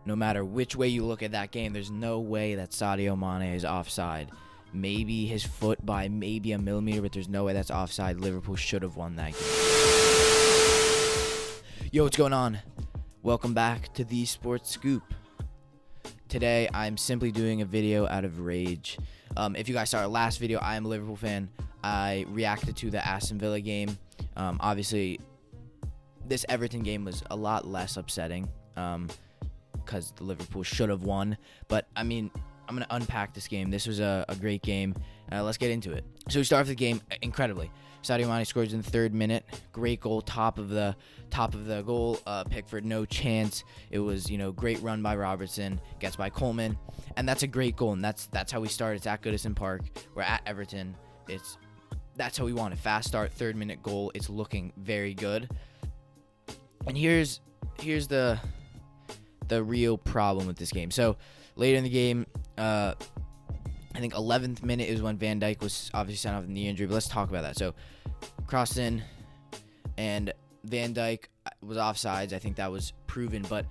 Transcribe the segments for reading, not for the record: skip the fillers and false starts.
no matter which way you look at that game, there's no way that Sadio Mane is offside. Maybe his foot by maybe a millimeter, but there's no way that's offside. Liverpool should have won that game. Yo, what's going on? Welcome back to the Sports Scoop. Today, I'm simply doing a video out of rage. If you guys saw our last video, I am a Liverpool fan. I reacted to the Aston Villa game. Obviously, this Everton game was a lot less upsetting because the Liverpool should have won. But, I mean, I'm going to unpack this game. This was a great game. Let's get into it. So we start off the game incredibly. Sadio Mane scores in the 3rd minute. Great goal, top of the goal. Pickford, no chance. It was, great run by Robertson. Gets by Coleman, and that's a great goal. And that's how we start. It's at Goodison Park. We're at Everton. That's how we want it. Fast start, 3rd minute goal. It's looking very good. And here's the real problem with this game. So later in the game, I think 11th minute is when Van Dijk was obviously sent off with a knee injury, but let's talk about that. So, crossed in, and Van Dijk was offsides. I think that was proven, but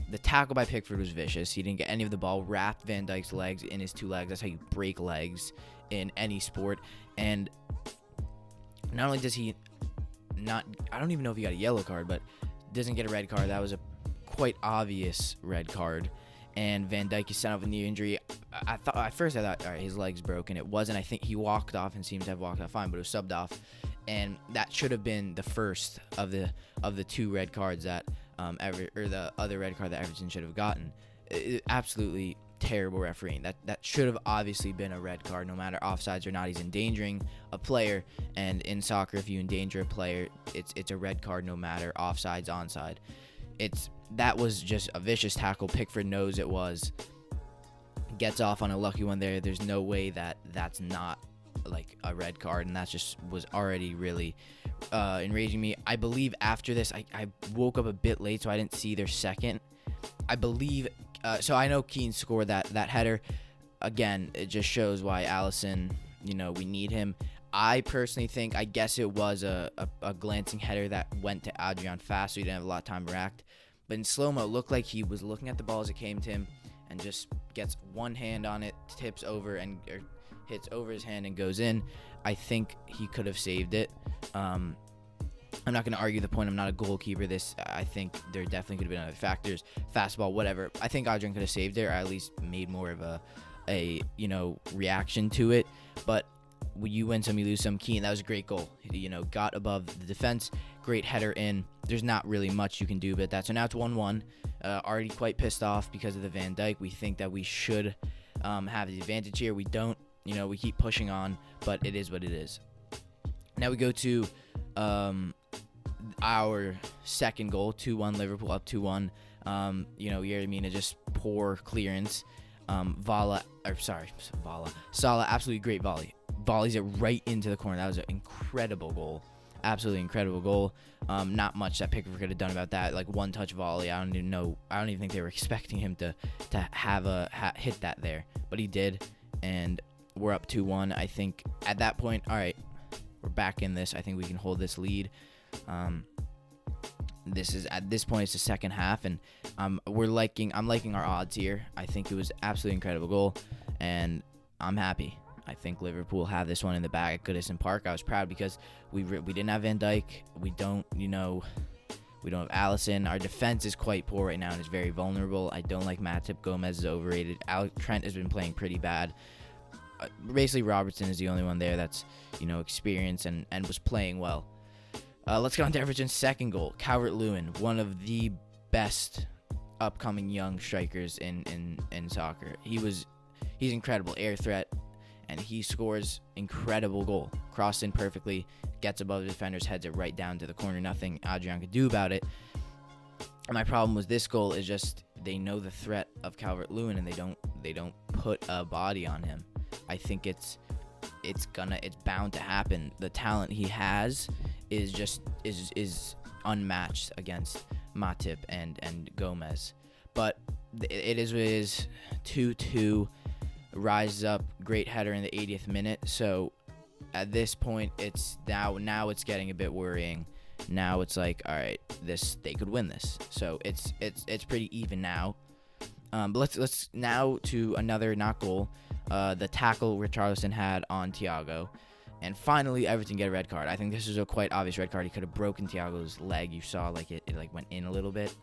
the tackle by Pickford was vicious. He didn't get any of the ball, wrapped Van Dijk's legs in his 2 legs. That's how you break legs in any sport. And not only does he not, I don't even know if he got a yellow card, but doesn't get a red card. That was a quite obvious red card. And Van Dijk is sent off with a knee injury. At first I thought, all right, his leg's broken. It wasn't. I think he walked off and seems to have walked off fine, but it was subbed off. And that should have been the first of the 2 red cards that the other red card that Everton should have gotten. Absolutely terrible refereeing. That should have obviously been a red card, no matter offsides or not. He's endangering a player, and in soccer, if you endanger a player, it's a red card, no matter offsides, onside. That was just a vicious tackle. Pickford knows it was. Gets off on a lucky one there. There's no way that's not like a red card, and that just was already really enraging me. I believe after this, I woke up a bit late, so I didn't see their second. I believe, so I know Cian scored that header. Again, it just shows why Alisson, we need him. I personally think, I guess it was a glancing header that went to Adrian fast, so he didn't have a lot of time to react. But in slow-mo, it looked like he was looking at the ball as it came to him and just gets one hand on it, tips over, or hits over his hand and goes in. I think he could have saved it. I'm not going to argue the point. I'm not a goalkeeper. I think there definitely could have been other factors. Fastball, whatever. I think Adrian could have saved it, or at least made more of a reaction to it. But you win some, you lose some. Cian, that was a great goal. Got above the defense. Great header in. There's not really much you can do about that. So now it's 1-1. Already quite pissed off because of the Van Dijk. We think that we should have the advantage here. We don't. We keep pushing on, but it is what it is. Now we go to our second goal, 2-1 Liverpool, up 2-1. Yerry Mina, just poor clearance. Salah, absolutely great volley. Volleys it right into the corner. That was an incredible goal. Absolutely incredible goal. Not much that Pickford could have done about that. Like one-touch volley. I don't even think they were expecting him to have hit that there, but he did, and we're up 2-1. I think at that point, all right, we're back in this. I think we can hold this lead. At this point, it's the second half, and I'm liking our odds here. I think it was absolutely incredible goal, and I'm happy. I think Liverpool have this one in the bag at Goodison Park. I was proud because we didn't have Van Dijk. We don't have Alisson. Our defense is quite poor right now and is very vulnerable. I don't like Matip. Gomez is overrated. Trent has been playing pretty bad. Basically, Robertson is the only one there that's experienced and was playing well. Let's get on to Everton's second goal. Calvert-Lewin, one of the best upcoming young strikers in soccer. He's incredible. Air threat. And he scores incredible goal. Crossed in perfectly, gets above the defenders, heads it right down to the corner. Nothing Adrian could do about it. And my problem with this goal is just they know the threat of Calvert-Lewin and they don't put a body on him. I think it's bound to happen. The talent he has is unmatched against Matip and Gomez. But it is what it is. 2-2. Rises up, great header in the 80th minute. So at this point, it's now it's getting a bit worrying. Now it's like, all right, they could win this. So it's pretty even now. But let's now to another not goal. The tackle Richarlison had on Thiago. And finally, Everton get a red card. I think this is a quite obvious red card. He could have broken Thiago's leg. You saw like it like went in a little bit.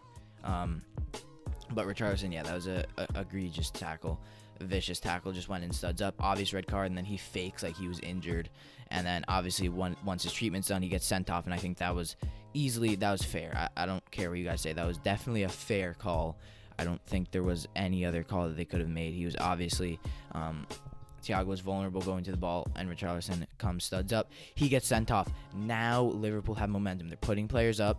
But Richarlison, yeah, that was a egregious tackle. A vicious tackle, just went in, studs up. Obvious red card, and then he fakes like he was injured. And then obviously once his treatment's done, he gets sent off. And I think that was fair. I don't care what you guys say. That was definitely a fair call. I don't think there was any other call that they could have made. He was obviously Thiago was vulnerable going to the ball, and Richarlison comes, studs up. He gets sent off. Now Liverpool have momentum. They're putting players up.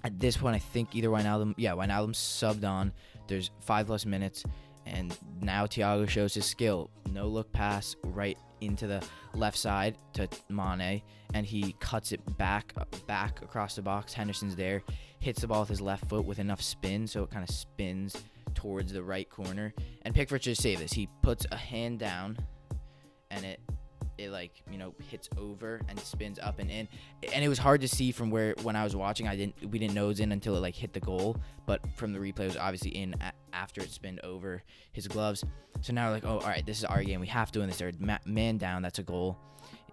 At this point, I think either Wijnaldum subbed on. There's 5+ minutes, and now Thiago shows his skill. No look pass right into the left side to Mane, and he cuts it back across the box. Henderson's there, hits the ball with his left foot with enough spin, so it kind of spins towards the right corner. And Pickford should save this. He puts a hand down, and it like, you know, hits over and spins up and in. And it was hard to see from when I was watching. We didn't know it was in until it like hit the goal. But from the replay, it was obviously in after it spinned over his gloves. So now we're like, oh, all right, this is our game. We have to win this. They're man down. That's a goal.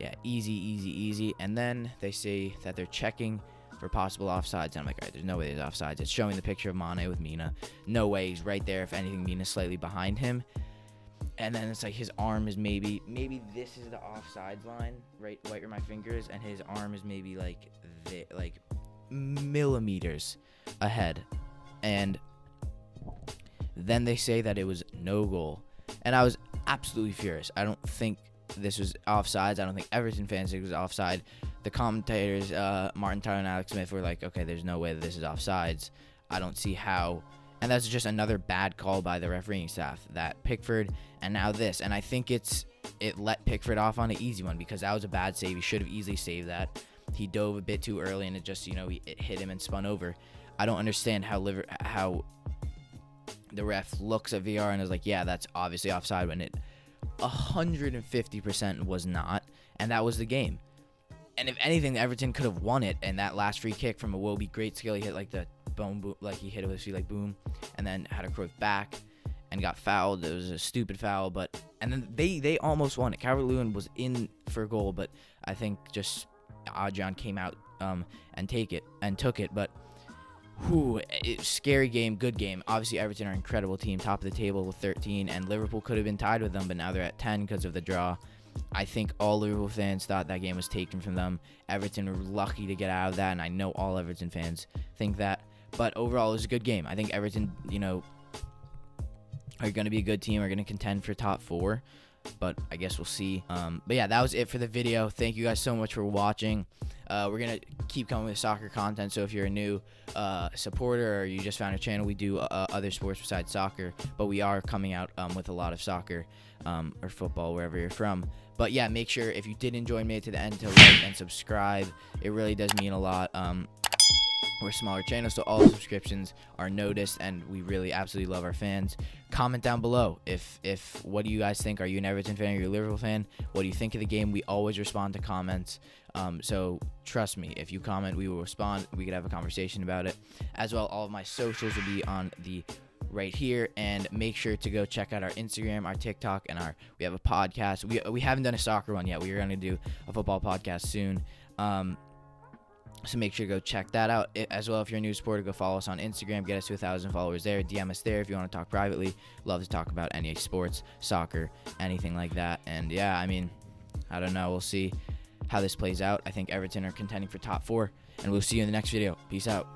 Yeah, easy. And then they say that they're checking for possible offsides. And I'm like, all right, there's no way there's offsides. It's showing the picture of Mane with Mina. No way. He's right there. If anything, Mina's slightly behind him. And then it's like his arm is maybe this is the offsides line, right where my finger is, and his arm is maybe like millimeters ahead. And then they say that it was no goal. And I was absolutely furious. I don't think this was offsides. I don't think Everton fans think it was offside. The commentators, Martin Tyler and Alex Smith, were like, okay, there's no way that this is offsides. I don't see how. And that's just another bad call by the refereeing staff. That Pickford, and now this. And I think it let Pickford off on an easy one, because that was a bad save. He should have easily saved that. He dove a bit too early, and it just, it hit him and spun over. I don't understand how the ref looks at VR and is like, yeah, that's obviously offside, when it 150% was not. And that was the game. And if anything, Everton could have won it. And that last free kick from Iwobi, great skill. He hit like the boom, like he hit it with his feet, like boom, and then had a crook back and got fouled. It was a stupid foul, and then they almost won it. Calvert-Lewin was in for a goal, but I think just Cian came out and took it. But scary game, good game. Obviously, Everton are an incredible team, top of the table with 13, and Liverpool could have been tied with them, but now they're at 10 because of the draw. I think all Liverpool fans thought that game was taken from them. Everton were lucky to get out of that, and I know all Everton fans think that. But overall, it was a good game. I think Everton, are going to be a good team. Are going to contend for top 4. But I guess we'll see. But yeah, that was it for the video. Thank you guys so much for watching. We're going to keep coming with soccer content. So if you're a new supporter, or you just found a channel, we do other sports besides soccer. But we are coming out with a lot of soccer or football, wherever you're from. But yeah, make sure, if you did enjoy and made it to the end, to like and subscribe. It really does mean a lot. We're a smaller channel, so all the subscriptions are noticed, and we really absolutely love our fans. Comment down below if what do you guys think? Are you an Everton fan? Are you a Liverpool fan? What do you think of the game? We always respond to comments, so trust me, if you comment, we will respond. We could have a conversation about it. As well, all of my socials will be on the right here, and make sure to go check out our Instagram, our TikTok, and we have a podcast. We haven't done a soccer one yet. We are going to do a football podcast soon. So make sure to go check that out. As well, if you're a new supporter, go follow us on Instagram. Get us to 1,000 followers there. DM us there if you want to talk privately. Love to talk about any sports, soccer, anything like that. And yeah, I mean, I don't know. We'll see how this plays out. I think Everton are contending for top 4. And we'll see you in the next video. Peace out.